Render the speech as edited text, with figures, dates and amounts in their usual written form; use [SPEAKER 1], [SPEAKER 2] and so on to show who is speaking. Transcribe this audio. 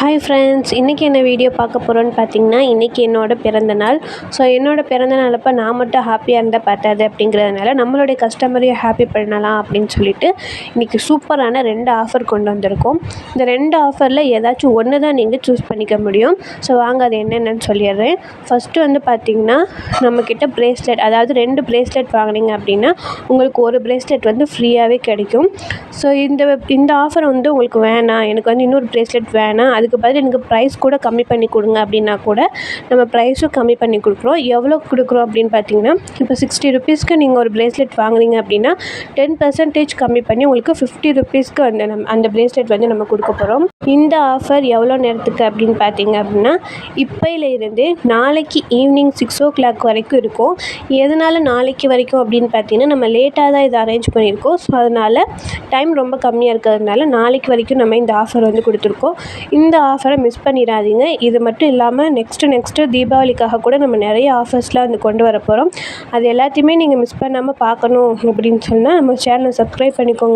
[SPEAKER 1] Hi friends, இன்றைக்கி என்ன video பார்க்க போகிறோன்னு பார்த்தீங்கன்னா, இன்றைக்கி என்னோடய பிறந்த நாள். ஸோ என்னோடய பிறந்த நாள் அப்போ நான் மட்டும் ஹாப்பியாக இருந்தால் பத்தாது அப்படிங்கிறதுனால நம்மளுடைய கஸ்டமரையும் ஹாப்பி பண்ணலாம் அப்படின்னு சொல்லிட்டு இன்றைக்கி சூப்பரான 2 ஆஃபர் கொண்டு வந்திருக்கோம். இந்த 2 ஆஃபரில் ஏதாச்சும் ஒன்று தான் நீங்கள் சூஸ் பண்ணிக்க முடியும். ஸோ வாங்க அது என்னென்னு சொல்லிடுறேன். ஃபஸ்ட்டு வந்து பார்த்திங்கன்னா, நம்மக்கிட்ட ப்ரேஸ்லெட், அதாவது 2 ப்ரேஸ்லெட் வாங்கினீங்க அப்படின்னா உங்களுக்கு ஒரு ப்ரேஸ்லெட் வந்து ஃப்ரீயாகவே கிடைக்கும். ஸோ இந்த ஆஃபர் வந்து உங்களுக்கு வேணாம், எனக்கு வந்து இன்னொரு ப்ரேஸ்லெட் வேணாம், அதுக்கு பதில் எனக்கு ப்ரைஸ் கூட கம்மி பண்ணி கொடுங்க அப்படின்னா கூட நம்ம ப்ரைஸும் கம்மி பண்ணி கொடுக்குறோம். எவ்வளோ கொடுக்குறோம் அப்படின்னு பார்த்தீங்கன்னா, இப்போ 60 ருப்பீஸ்க்கு நீங்கள் ஒரு ப்ரேஸ்லெட் வாங்குறீங்க அப்படின்னா 10% கம்மி பண்ணி உங்களுக்கு 50 ருப்பீஸ்க்கு வந்து அந்த ப்ரேஸ்லெட் வந்து நம்ம கொடுக்க போகிறோம். இந்த ஆஃபர் எவ்வளோ நேரத்துக்கு அப்படின்னு பார்த்தீங்க அப்படின்னா, இப்போயிலேருந்து நாளைக்கு ஈவினிங் 6 o'clock வரைக்கும் இருக்கும். எதனால் நாளைக்கு வரைக்கும் அப்படின்னு பார்த்தீங்கன்னா, நம்ம லேட்டாக தான் இதை அரேஞ்ச் பண்ணியிருக்கோம். ஸோ அதனால் டைம் ரொம்ப கம்மியாக இருக்கிறதுனால நாளைக்கு வரைக்கும் நம்ம இந்த ஆஃபர் வந்து கொடுத்துருக்கோம். இந்த ஆஃபரை மிஸ் பண்ணிடாதீங்க. இது மட்டும் இல்லாமல் நெக்ஸ்ட்டு தீபாவளிக்காக கூட நம்ம நிறைய ஆஃபர்ஸ்லாம் வந்து கொண்டு வர போகிறோம். அது எல்லாத்தையுமே நீங்கள் மிஸ் பண்ணாமல் பார்க்கணும் அப்படின்னு சொன்னால் நம்ம சேனலை சப்ஸ்கிரைப் பண்ணிக்கோங்க.